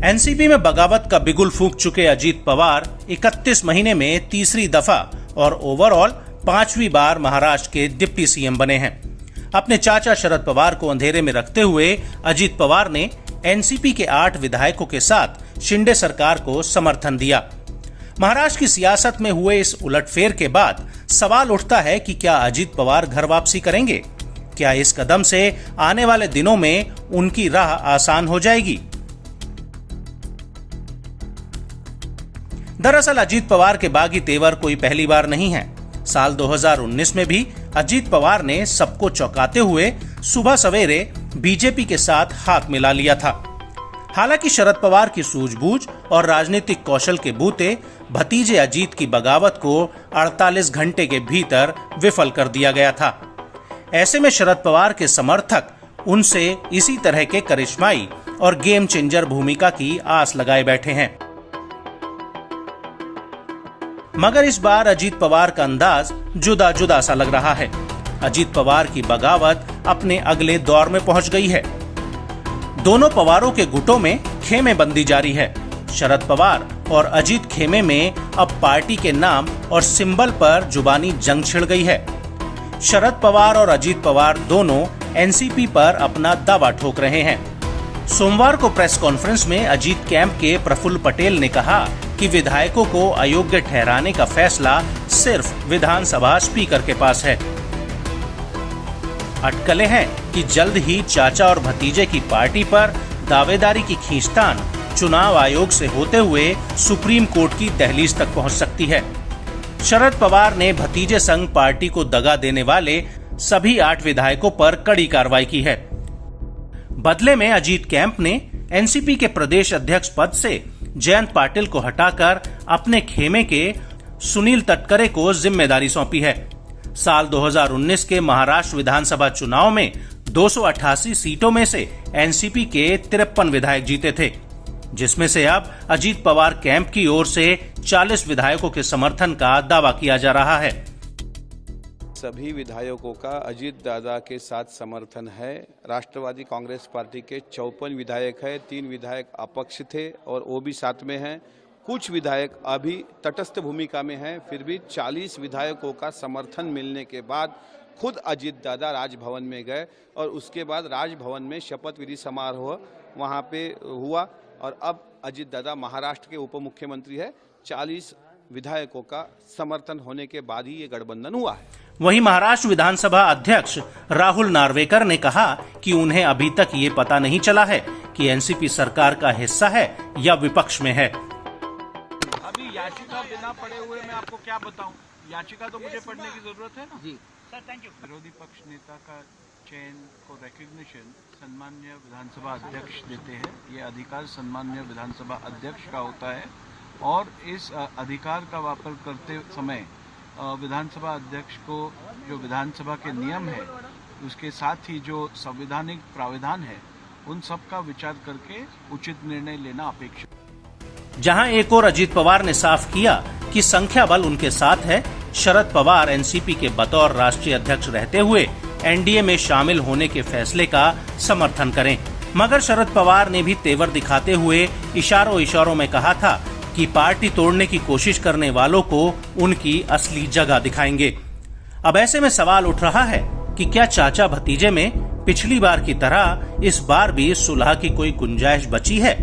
NCP में बगावत का बिगुल फूंक चुके अजीत पवार 31 महीने में तीसरी दफा और ओवरऑल 5वीं बार महाराष्ट्र के डिप्टी सीएम बने हैं। अपने चाचा शरद पवार को अंधेरे में रखते हुए अजीत पवार ने एनसीपी के 8 विधायकों के साथ शिंदे सरकार को समर्थन दिया। महाराष्ट्र की सियासत में हुए इस उलटफेर के बाद सवाल उठता है कि क्या अजीत पवार घर वापसी करेंगे? क्या इस कदम से आने वाले दिनों में उनकी राह आसान हो जाएगी? दरअसल अजीत पवार के बागी तेवर कोई पहली बार नहीं है। साल 2019 में भी अजीत पवार ने सबको चौंकाते हुए सुबह सवेरे बीजेपी के साथ हाथ मिला लिया था। हालांकि शरद पवार की सूझबूझ और राजनीतिक कौशल के बूते भतीजे अजीत की बगावत को 48 घंटे के भीतर विफल कर दिया गया था। ऐसे में शरद पवार के समर्थक उनसे इसी तरह के करिश्माई और गेम चेंजर भूमिका की आस लगाए बैठे हैं। मगर इस बार अजीत पवार का अंदाज जुदा जुदा सा लग रहा है। अजीत पवार की बगावत अपने अगले दौर में पहुंच गई है। दोनों पवारों के गुटों में खेमेबंदी जारी है। शरद पवार और अजीत खेमे में अब पार्टी के नाम और सिंबल पर जुबानी जंग छिड़ गई है। शरद पवार और अजीत पवार दोनों एनसीपी पर अपना दावा ठोक रहे हैं। सोमवार को प्रेस कॉन्फ्रेंस में अजीत कैंप के प्रफुल्ल पटेल ने कहा कि विधायकों को अयोग्य ठहराने का फैसला सिर्फ विधानसभा स्पीकर के पास है। अटकलें हैं कि जल्द ही चाचा और भतीजे की पार्टी पर दावेदारी की खींचतान चुनाव आयोग से होते हुए सुप्रीम कोर्ट की दहलीज तक पहुंच सकती है। शरद पवार ने भतीजे संग पार्टी को दगा देने वाले सभी 8 विधायकों पर कड़ी कार्रवाई की है। बदले में अजीत कैंप ने एनसीपी के प्रदेश अध्यक्ष पद से जयंत पाटिल को हटाकर अपने खेमे के सुनील तटकरे को जिम्मेदारी सौंपी है। साल 2019 के महाराष्ट्र विधानसभा चुनाव में 288 सीटों में से एनसीपी के 53 विधायक जीते थे, जिसमें से अब अजीत पवार कैंप की ओर से 40 विधायकों के समर्थन का दावा किया जा रहा है। सभी विधायकों का अजीत दादा के साथ समर्थन है। राष्ट्रवादी कांग्रेस पार्टी के 54 विधायक है, 3 विधायक अपक्ष थे और वो भी साथ में हैं। कुछ विधायक अभी तटस्थ भूमिका में हैं, फिर भी 40 विधायकों का समर्थन मिलने के बाद खुद अजीत दादा राजभवन में गए और उसके बाद राजभवन में शपथ विधि समारोह वहाँ पे हुआ और अब अजीत दादा महाराष्ट्र के उप मुख्यमंत्री है। 40 विधायकों का समर्थन होने के बाद ही ये गठबंधन हुआ है। वहीं महाराष्ट्र विधानसभा अध्यक्ष राहुल नार्वेकर ने कहा कि उन्हें अभी तक ये पता नहीं चला है कि एनसीपी सरकार का हिस्सा है या विपक्ष में है। अभी याचिका बिना पढ़े हुए मैं आपको क्या बताऊं? याचिका तो मुझे पढ़ने की जरूरत है ना। जी सर, थैंक यू। विरोधी पक्ष नेता का चयन को रिकॉग्निशन सम्माननीय विधानसभा अध्यक्ष देते हैं। ये अधिकार सम्माननीय विधानसभा अध्यक्ष का होता है और इस अधिकार का वापर करते समय विधानसभा अध्यक्ष को जो विधानसभा के नियम है उसके साथ ही जो संवैधानिक प्रावधान है उन सब का विचार करके उचित निर्णय लेना अपेक्षित। जहां एक और अजीत पवार ने साफ किया कि संख्या बल उनके साथ है। शरद पवार एनसीपी के बतौर राष्ट्रीय अध्यक्ष रहते हुए एनडीए में शामिल होने के फैसले का समर्थन करें, मगर शरद पवार ने भी तेवर दिखाते हुए इशारों में कहा था कि पार्टी तोड़ने की कोशिश करने वालों को उनकी असली जगह दिखाएंगे। अब ऐसे में सवाल उठ रहा है कि क्या चाचा भतीजे में पिछली बार की तरह इस बार भी सुलह की कोई गुंजाइश बची है?